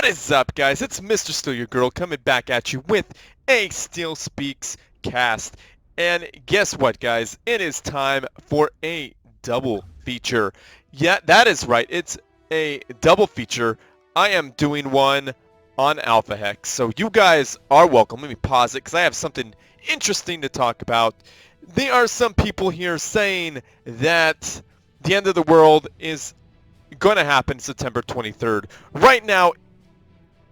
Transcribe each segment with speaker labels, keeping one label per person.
Speaker 1: is up, guys? It's Mr.StealUrGurl coming back at you with a StealSpeaks cast. And guess what, guys? It is time for a double feature. Yeah, that is right. It's a double feature. I am doing one on Alphahex. So you guys are welcome. Let me pause it because I have something interesting to talk about. There are some people here saying that the end of the world is going to happen September 23rd. Right now,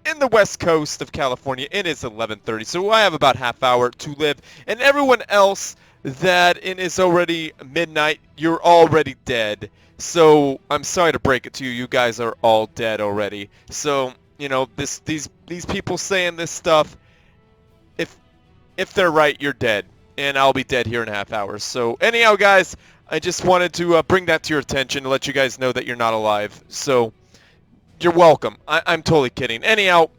Speaker 1: in the west coast of California, it is 11:30, so I have about half hour to live. And everyone else that it is already midnight, you're already dead. So I'm sorry to break it to you, you guys are all dead already. So you know these people saying this stuff, if they're right, you're dead, and I'll be dead here in a half hour. So anyhow, guys, I just wanted to bring that to your attention to let you guys know that you're not alive. So you're welcome. I'm totally kidding. Anyhow,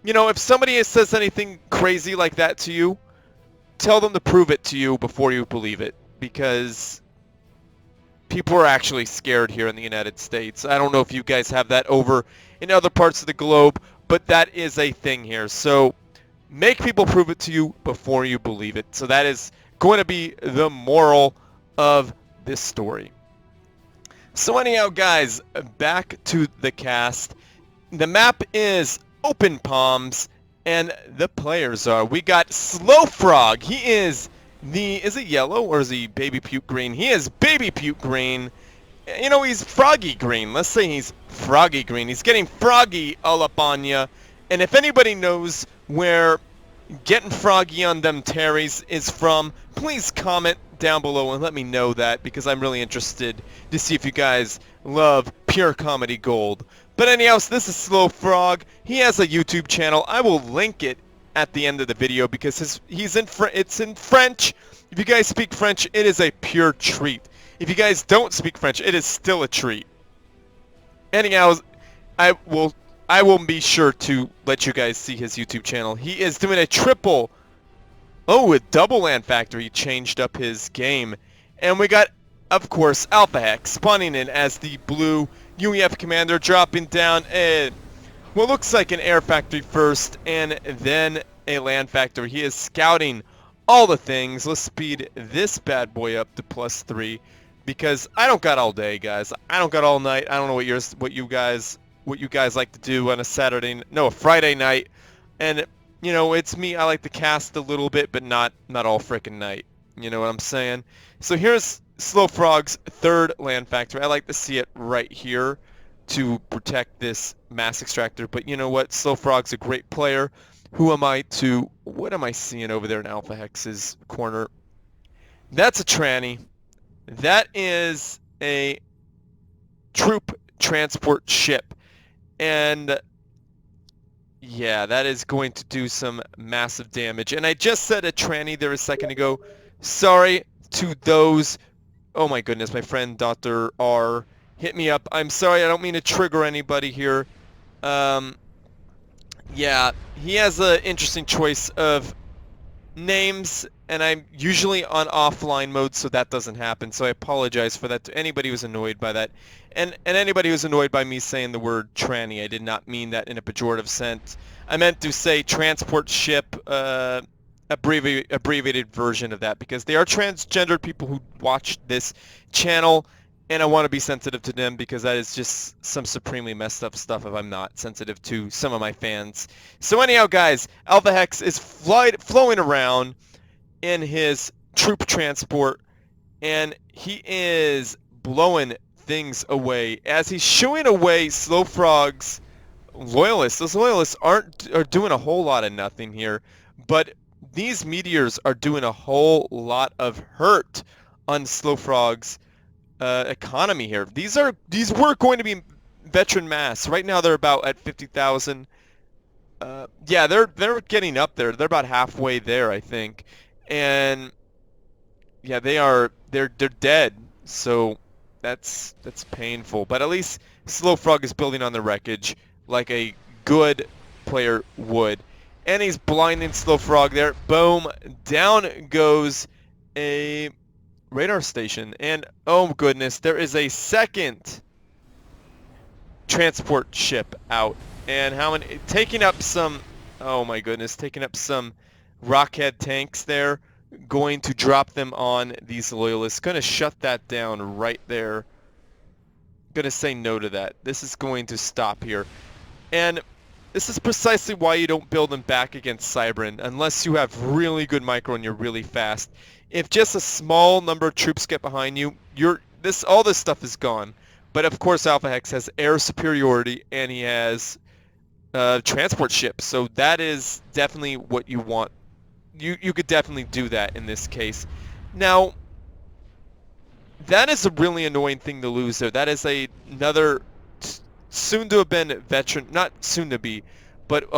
Speaker 1: you know, if somebody says anything crazy like that to you, tell them to prove it to you before you believe it, because people are actually scared here in the United States. I don't know if you guys have that over in other parts of the globe, but that is a thing here. So make people prove it to you before you believe it. So that is going to be the moral of this story. So anyhow, guys, back to the cast. The map is Open Palms, and the players are, we got Slow Frog. He is is it yellow or is he baby puke green? He is baby puke green. You know, he's froggy green. Let's say he's froggy green. He's getting froggy all up on ya. And if anybody knows where getting froggy on them Terrys is from, please comment down below and let me know that, because I'm really interested to see if you guys love pure comedy gold. But anyhow, so this is Slow Frog. He has a YouTube channel. I will link it at the end of the video because it's in French. If you guys speak French, it is a pure treat. If you guys don't speak French, it is still a treat. Anyhow, I will be sure to let you guys see his YouTube channel. He is doing a double land factor. He changed up his game. And we got, of course, Alphahex spawning in as the blue UEF commander, dropping down what looks like an air factory first and then a land factory. He is scouting all the things. Let's speed this bad boy up to +3 because I don't got all day, guys. I don't got all night. I don't know what you guys like to do on a Friday night. And you know, it's me. I like to cast a little bit, but not all frickin' night. You know what I'm saying? So here's Slow Frog's third land factory. I like to see it right here to protect this mass extractor. But you know what? Slow Frog's a great player. What am I seeing over there in Alphahex's corner? That's a tranny. That is a troop transport ship. And yeah, that is going to do some massive damage. And I just said a tranny there a second ago. Sorry to those. Oh my goodness, my friend Dr. R hit me up. I'm sorry, I don't mean to trigger anybody here. Yeah, he has an interesting choice of names, and I'm usually on offline mode, so that doesn't happen. So I apologize for that to anybody who's annoyed by that. And anybody who's annoyed by me saying the word tranny, I did not mean that in a pejorative sense. I meant to say transport ship, abbreviated version of that, because they are transgendered people who watch this channel, and I want to be sensitive to them because that is just some supremely messed up stuff if I'm not sensitive to some of my fans. So anyhow, guys, Alphahex is flowing around in his troop transport, and he is blowing things away as he's shooing away Slow Frog's loyalists. Those loyalists are doing a whole lot of nothing here, but these meteors are doing a whole lot of hurt on Slow Frog's economy here. These were going to be veteran mass. Right now they're about at 50,000. Yeah, they're getting up there. They're about halfway there, I think. And yeah, they're dead. So that's painful. But at least Slow Frog is building on the wreckage like a good player would. And he's blinding Slow Frog there. Boom. Down goes a radar station. And oh goodness, there is a second transport ship out. And how many... Taking up some... Oh my goodness, taking up some rockhead tanks there. Going to drop them on these loyalists. Going to shut that down right there. Going to say no to that. This is going to stop here. And this is precisely why you don't build them back against Cybran, unless you have really good micro and you're really fast. If just a small number of troops get behind you, all this stuff is gone. But of course Alphahex has air superiority and he has transport ships, so that is definitely what you want. You could definitely do that in this case. Now, that is a really annoying thing to lose there. That is another soon to have been veteran, not soon to be, but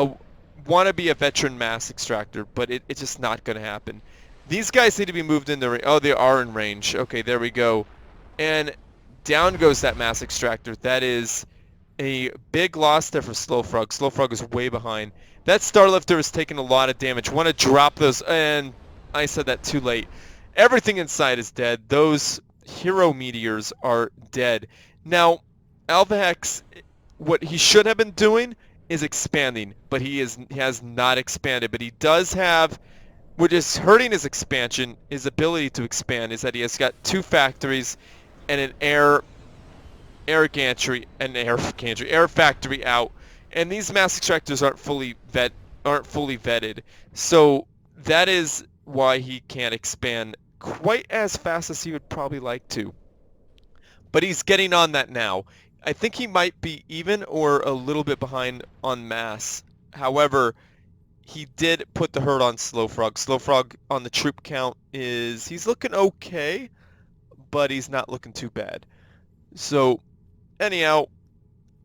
Speaker 1: want to be a veteran mass extractor, but it's just not going to happen. These guys need to be moved into range. Oh, they are in range. Okay, there we go. And down goes that mass extractor. That is a big loss there for StealSpeaks. StealSpeaks is way behind. That Starlifter is taking a lot of damage. Want to drop those, and I said that too late. Everything inside is dead. Those hero meteors are dead. Now, Alphahex, what he should have been doing is expanding, but he has not expanded. But he does have, what is hurting his expansion, his ability to expand, is that he has got 2 factories and an air factory out, and these mass extractors aren't fully vetted. So that is why he can't expand quite as fast as he would probably like to. But he's getting on that now. I think he might be even or a little bit behind on mass. However, he did put the hurt on StealSpeaks. StealSpeaks on the troop count he's looking okay, but he's not looking too bad. So anyhow,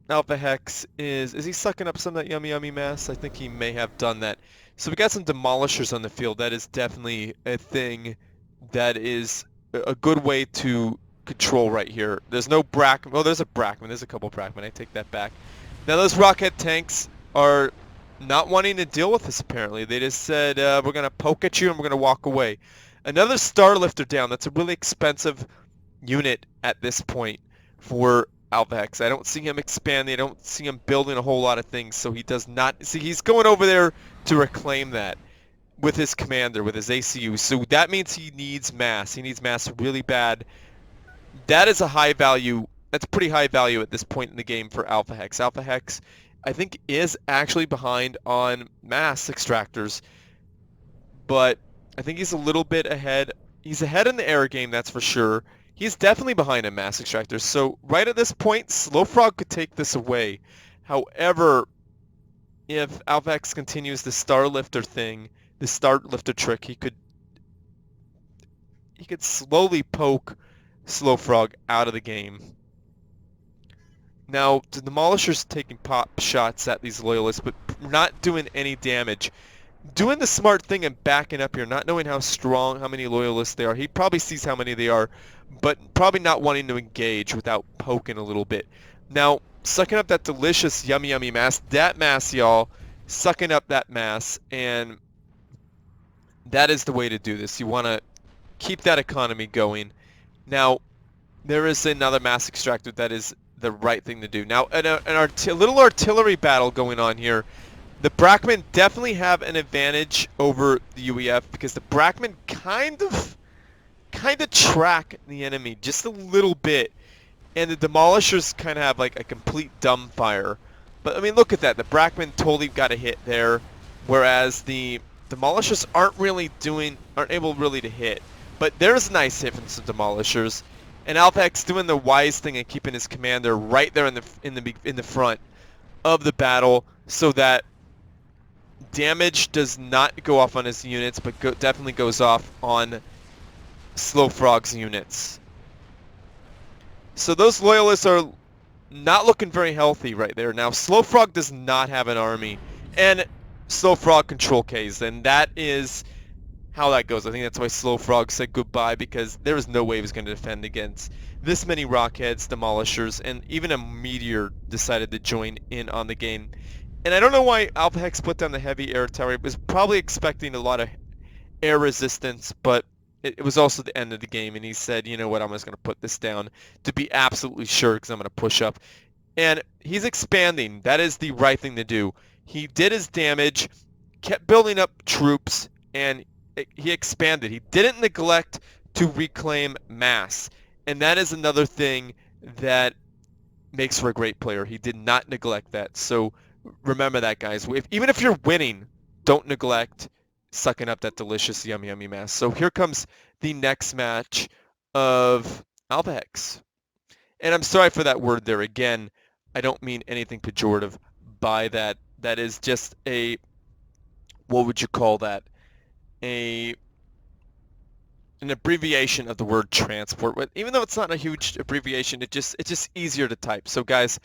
Speaker 1: Alphahex is he sucking up some of that yummy mass? I think he may have done that. So we got some demolishers on the field. That is definitely a thing that is a good way to control right here. There's no Brackman. Oh, there's a Brackman. There's a couple Brackman. I take that back. Now those rocket tanks are not wanting to deal with this apparently. They just said, we're going to poke at you and we're going to walk away. Another Starlifter down. That's a really expensive unit at this point for Alphahex. I don't see him expanding. I don't see him building a whole lot of things, so he does not... See, he's going over there to reclaim that with his commander, with his ACU. So that means he needs mass. He needs mass really bad. That is a high value... That's pretty high value at this point in the game for Alphahex. Alphahex, I think, is actually behind on mass extractors, but I think he's a little bit ahead. He's ahead in the air game, that's for sure. He's definitely behind in mass extractors. So right at this point, StealSpeaks could take this away. However, if Alphahex continues the Starlifter thing, the Starlifter trick, he could slowly poke StealSpeaks out of the game. Now, the Demolisher's taking pop shots at these loyalists, but not doing any damage. Doing the smart thing and backing up here, not knowing how strong, how many loyalists they are. He probably sees how many they are, but probably not wanting to engage without poking a little bit. Now, sucking up that delicious yummy mass. That mass, y'all, sucking up that mass, and that is the way to do this. You want to keep that economy going. Now, there is another mass extractor that is the right thing to do. Now, a little artillery battle going on here. The Brackman definitely have an advantage over the UEF because the Brackman kind of track the enemy just a little bit, and the Demolishers kind of have like a complete dumbfire. But I mean, look at that. The Brackman totally got a hit there, whereas the Demolishers aren't able really to hit. But there's a nice hit from some Demolishers, and Alphahex doing the wise thing and keeping his commander right there in the front of the battle, so that damage does not go off on his units, but definitely goes off on StealSpeaks units. So those loyalists are not looking very healthy right there. Now, StealSpeaks does not have an army, and StealSpeaks control Ks, and that is how that goes. I think that's why StealSpeaks said goodbye, because there was no way he was going to defend against this many Rockheads, Demolishers, and even a Meteor decided to join in on the game. And I don't know why Alphahex put down the heavy air tower. It was probably expecting a lot of air resistance, but it was also the end of the game, and he said, you know what, I'm just going to put this down to be absolutely sure because I'm going to push up. And he's expanding. That is the right thing to do. He did his damage, kept building up troops, and he expanded. He didn't neglect to reclaim mass. And that is another thing that makes for a great player. He did not neglect that. So remember that, guys. Even if you're winning, don't neglect sucking up that delicious yummy yummy mass. So here comes the next match of Alphahex. And I'm sorry for that word there. Again, I don't mean anything pejorative by that. That is just a, what would you call that? An abbreviation of the word transport. But even though it's not a huge abbreviation, it's just easier to type. So guys,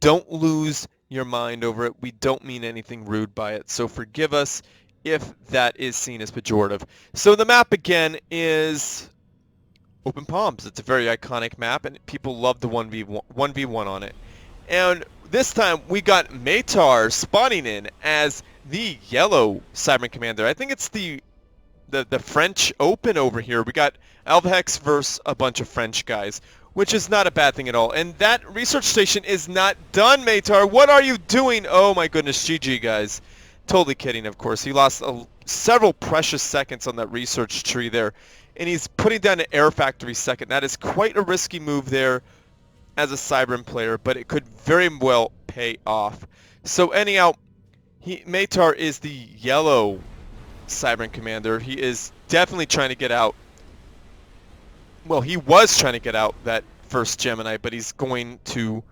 Speaker 1: don't lose your mind over it. We don't mean anything rude by it. So forgive us if that is seen as pejorative. So the map again is Open Palms. It's a very iconic map, and people love the 1v1 on it. And this time we got Maitre spawning in as the yellow Cyber Commander. I think it's the French Open over here. We got Alphahex versus a bunch of French guys, which is not a bad thing at all. And that research station is not done, Maitre. What are you doing? Oh my goodness, GG, guys. Totally kidding, of course. He lost several precious seconds on that research tree there. And he's putting down an air factory second. That is quite a risky move there as a Cybern player, but it could very well pay off. So anyhow, Maitre is the yellow Cybern Commander. He is definitely trying to get out. Well, he was trying to get out that first Gemini, but he's going to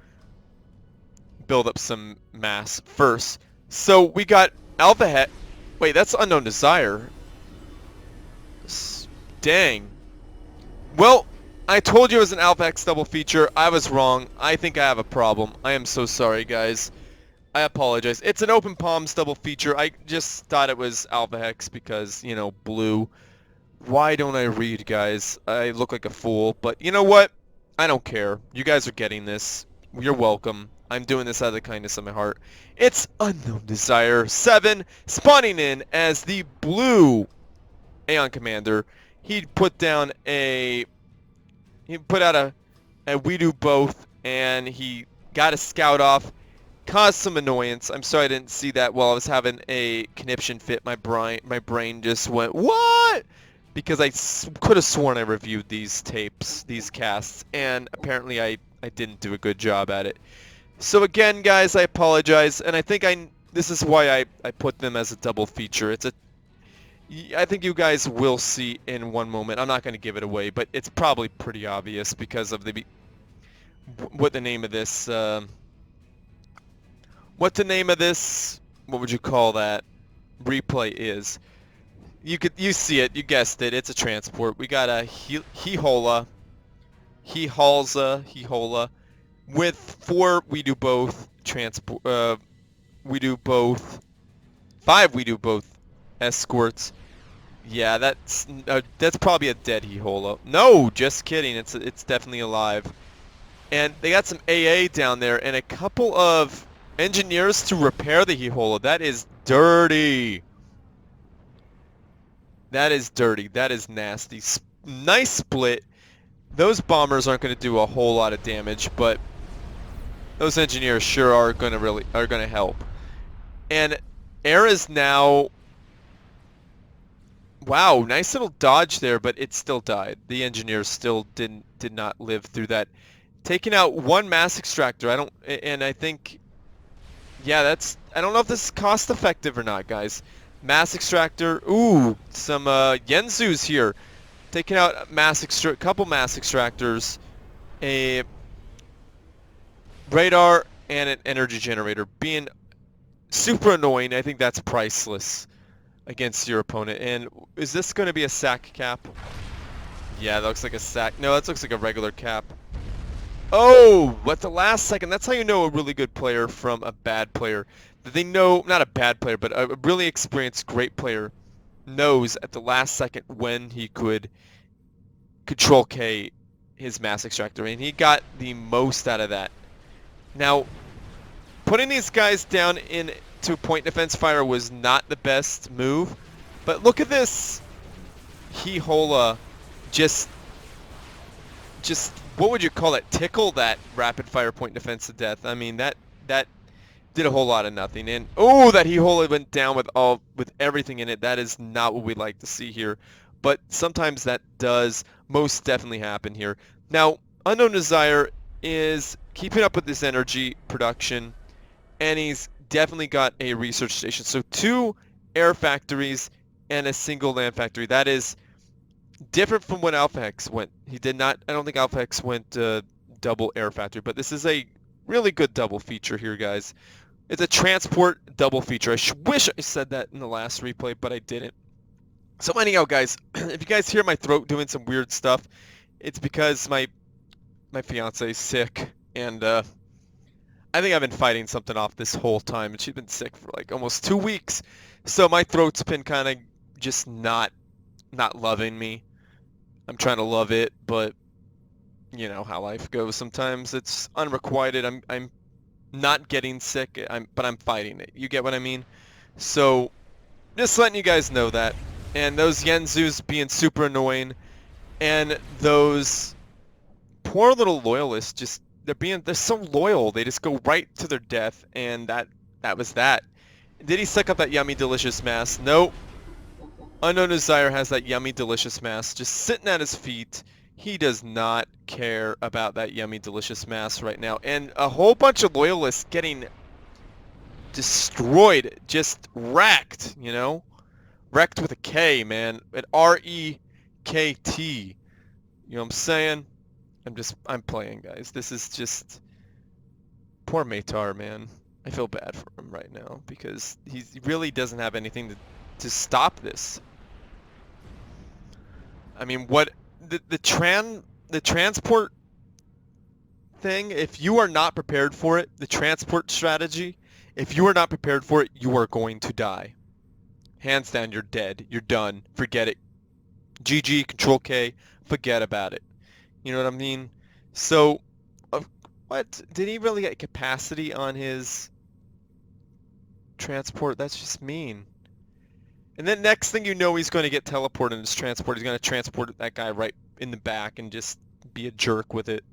Speaker 1: build up some mass first. So we got Alphahex. Wait, that's Unknown Desire. Dang. Well, I told you it was an Alphahex double feature. I was wrong. I think I have a problem. I am so sorry, guys. I apologize. It's an Open Palms double feature. I just thought it was Alphahex because, you know, blue. Why don't I read, guys? I look like a fool. But you know what? I don't care. You guys are getting this. You're welcome. I'm doing this out of the kindness of my heart. It's Unknown Desire 7 spawning in as the blue Aeon Commander. He put out a we do both, and he got a scout off. Caused some annoyance. I'm sorry I didn't see that while I was having a conniption fit. My brain just went, what? Because I could have sworn I reviewed these tapes, these casts, and apparently I didn't do a good job at it. So again, guys, I apologize, and I think this is why I put them as a double feature. I think you guys will see in one moment. I'm not going to give it away, but it's probably pretty obvious because of what the name of this... what would you call that, replay is. You see it, you guessed it, it's a transport. We got a Hehola with 4 we do both transport, 5 we do both escorts. Yeah, that's probably a dead Hehola. No, just kidding, it's definitely alive. And they got some AA down there and a couple of engineers to repair the Hehola. That is dirty. That is dirty. That is nasty. Nice split. Those bombers aren't going to do a whole lot of damage, but those engineers sure are going to help. And Air is now... Wow, nice little dodge there, but it still died. The engineers still did not live through that. Taking out 1 mass extractor. I think... Yeah, I don't know if this is cost effective or not, guys. Mass extractor. Ooh, some Yenzus here. Taking out a couple mass extractors, a radar, and an energy generator. Being super annoying. I think that's priceless against your opponent. And is this going to be a sack cap? Yeah, that looks like a sack. No, that looks like a regular cap. Oh, at the last second. That's how you know a really good player from a bad player. They know, not a bad player, but a really experienced, great player knows at the last second when he could Control K his mass extractor, and he got the most out of that. Now, putting these guys down into point defense fire was not the best move, but look at this Hehola just what would you call it? Tickle that rapid fire point defense to death. I mean, that did a whole lot of nothing. And oh, that he wholly went down with everything in it. That is not what we like to see here. But sometimes that does most definitely happen here. Now, Unknown Desire is keeping up with this energy production, and he's definitely got a research station. So 2 air factories and a single land factory. That is different from what Alphahex went. He did not, I don't think Alphahex went double air factory, but this is a really good double feature here, guys. It's a transport double feature. I wish I said that in the last replay, but I didn't. So anyhow, guys, if you guys hear my throat doing some weird stuff, it's because my fiance is sick, and I think I've been fighting something off this whole time, and she's been sick for like almost 2 weeks. So my throat's been kind of just not loving me. I'm trying to love it, but you know how life goes. Sometimes it's unrequited. I'm not getting sick, but I'm fighting it. You get what I mean? So just letting you guys know that. And those Yenzus being super annoying, and those poor little loyalists just they're so loyal. They just go right to their death, and that was that. Did he suck up that yummy delicious mass? Nope. Unknown Desire has that yummy delicious mass just sitting at his feet. He does not care about that yummy delicious mass right now. And a whole bunch of loyalists getting destroyed, just wrecked, you know? Wrecked with a K, man. An R-E-K-T. You know what I'm saying? I'm playing, guys. This is just... Poor Maitre, man. I feel bad for him right now because he really doesn't have anything to stop this. I mean, what the transport thing, if you are not prepared for it, the transport strategy, if you are not prepared for it, you are going to die. Hands down, you're dead. You're done. Forget it. GG, Control K, forget about it. You know what I mean? So, what? Did he really get capacity on his transport? That's just mean. And then next thing you know, he's going to get teleported in his transport. He's going to transport that guy right in the back and just be a jerk with it.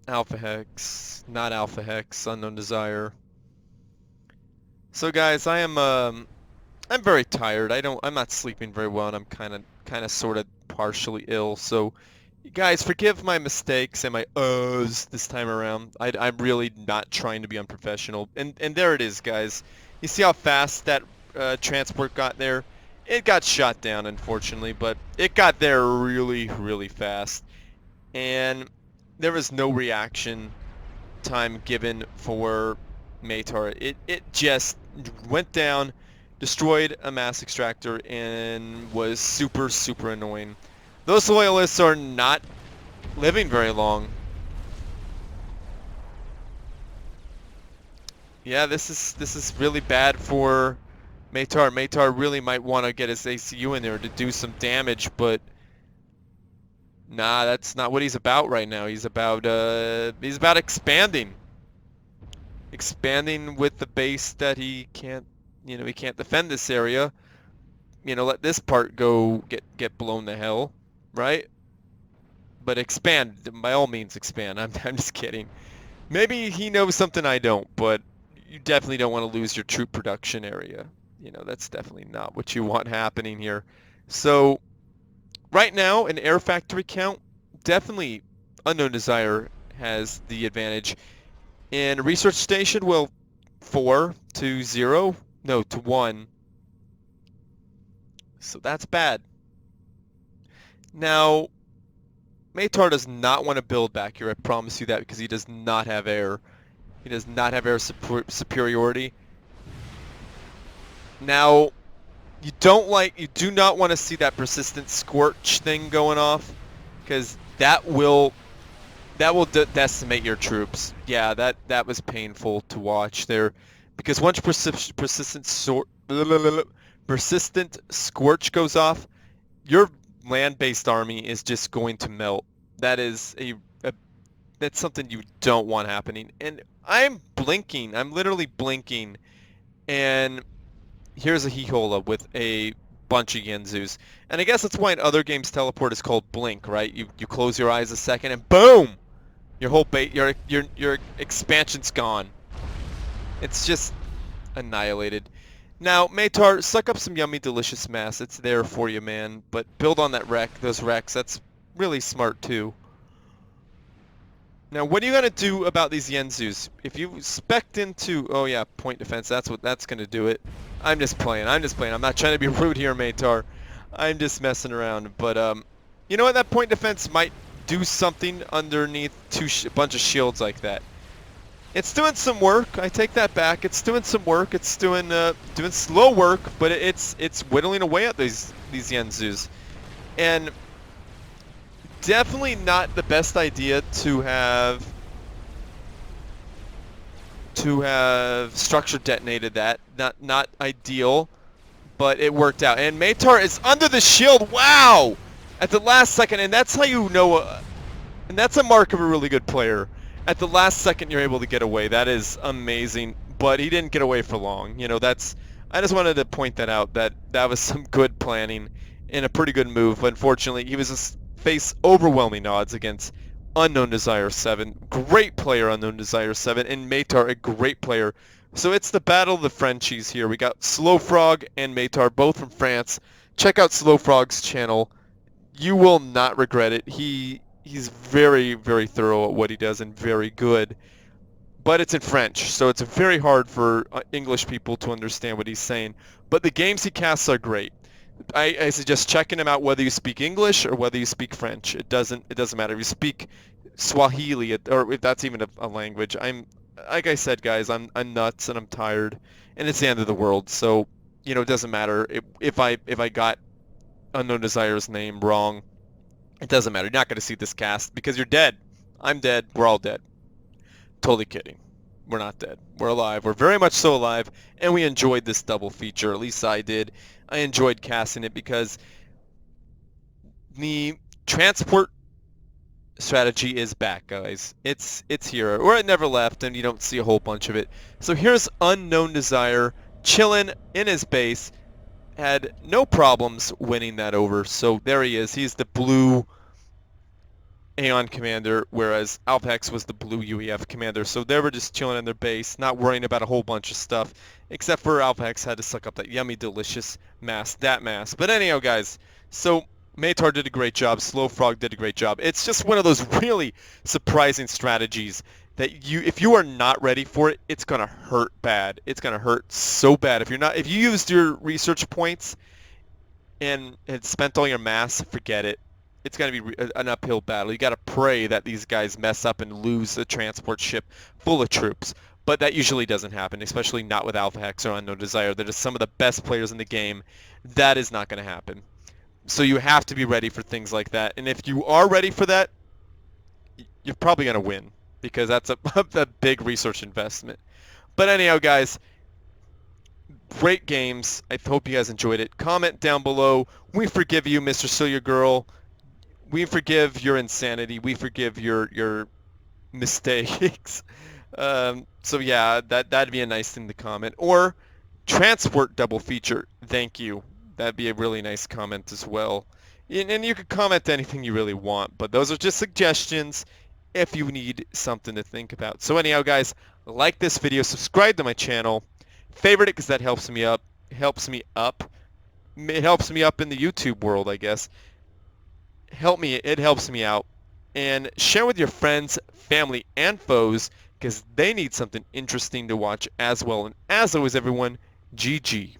Speaker 1: Alphahex, not Alphahex, Unknown Desire. So guys, I'm very tired. I'm not sleeping very well, and I'm kind of sort of partially ill. So you guys, forgive my mistakes and my this time around. I'm really not trying to be unprofessional. And there it is, guys. You see how fast that transport got there? It got shot down, unfortunately, but it got there really, really fast. And there was no reaction time given for Maitre. It just went down, destroyed a mass extractor, and was super, super annoying. Those loyalists are not living very long. Yeah, this is really bad for Maitre. Maitre really might want to get his ACU in there to do some damage, but nah, that's not what he's about right now. He's about expanding. Expanding with the base that he can't, he can't defend this area. Let this part go get blown to hell, right? But expand, by all means expand. I'm just kidding. Maybe he knows something I don't, but you definitely don't want to lose your troop production area. That's definitely not what you want happening here. So right now, an air factory count, definitely Unknown Desire has the advantage. In research station, well, 4 to 0, no, to 1. So that's bad. Now, Maitre does not want to build back here, I promise you that, because he does not have air. He does not have air superiority. Now, you do not want to see that persistent scorch thing going off, because that will decimate your troops. Yeah, that was painful to watch there, because once persistent scorch goes off, your land-based army is just going to melt. That is that's something you don't want happening. And I'm literally blinking, and here's a Hihola with a bunch of Yenzus. And I guess that's why in other games teleport is called blink, right? You close your eyes a second and boom! Your whole your expansion's gone. It's just annihilated. Now, Maitre, suck up some yummy, delicious mass. It's there for you, man. But build on that wreck, those wrecks. That's really smart, too. Now, what are you going to do about these Yenzus? If you spec'd into... Oh, yeah, point defense. That's what that's going to do it. I'm just playing. I'm not trying to be rude here, Maitre. I'm just messing around. But, you know what? That point defense might do something underneath a bunch of shields like that. It's doing some work. I take that back. It's doing some work. It's doing slow work, but it's whittling away at these Yenzus. And definitely not the best idea to have structure detonated that. Not ideal, but it worked out. And Maitre is under the shield. Wow! At the last second, and that's how you know, and that's a mark of a really good player. At the last second, you're able to get away. That is amazing. But he didn't get away for long. You know, I just wanted to point that out. That was some good planning and a pretty good move. But unfortunately, he was just face overwhelming odds against Unknown Desire 7. Great player, Unknown Desire 7, and Maitre, a great player. So it's the battle of the Frenchies here. We got Slow Frog and Maitre, both from France. Check out Slow Frog's channel. You will not regret it. He's very, very thorough at what he does and very good. But it's in French, so it's very hard for English people to understand what he's saying. But the games he casts are great. I suggest checking him out whether you speak English or whether you speak French. It doesn't matter. If you speak Swahili, or if that's even a language. Like I said, guys, I'm nuts and I'm tired, and it's the end of the world. So, you know, it doesn't matter if I got Unknown Desire's name wrong. It doesn't matter. You're not going to see this cast because you're dead. I'm dead. We're all dead. Totally kidding. We're not dead. We're alive. We're very much so alive, and we enjoyed this double feature. At least I did. I enjoyed casting it because the transport strategy is back, guys. It's here, or it never left, and you don't see a whole bunch of it. So here's Unknown Desire chilling in his base. Had no problems winning that over. So there he is. He's the blue Aeon commander, whereas Alphahex was the blue UEF commander. So they were just chilling in their base, not worrying about a whole bunch of stuff, except for Alphahex had to suck up that yummy, delicious mass, But anyhow, guys, so Maitre did a great job. Slow Frog did a great job. It's just one of those really surprising strategies that if you are not ready for it, it's gonna hurt bad. It's gonna hurt so bad. If you used your research points and had spent all your mass, forget it. It's gonna be an uphill battle. You gotta pray that these guys mess up and lose a transport ship full of troops. But that usually doesn't happen, especially not with Alphahex or Unknown Desire. They're just some of the best players in the game. That is not gonna happen. So you have to be ready for things like that. And if you are ready for that, you're probably gonna win, because that's a big research investment. But anyhow, guys, great games. I hope you guys enjoyed it. Comment down below. We forgive you, Mr.StealUrGurl. We forgive your insanity. We forgive your mistakes. So yeah, that'd be a nice thing to comment. Or transport double feature. Thank you. That'd be a really nice comment as well. And you could comment anything you really want, but those are just suggestions if you need something to think about. So anyhow, guys, like this video, subscribe to my channel, favorite it because that helps me up. It helps me up in the YouTube world, I guess. It helps me out. And share with your friends, family, and foes, because they need something interesting to watch as well. And as always, everyone, GG.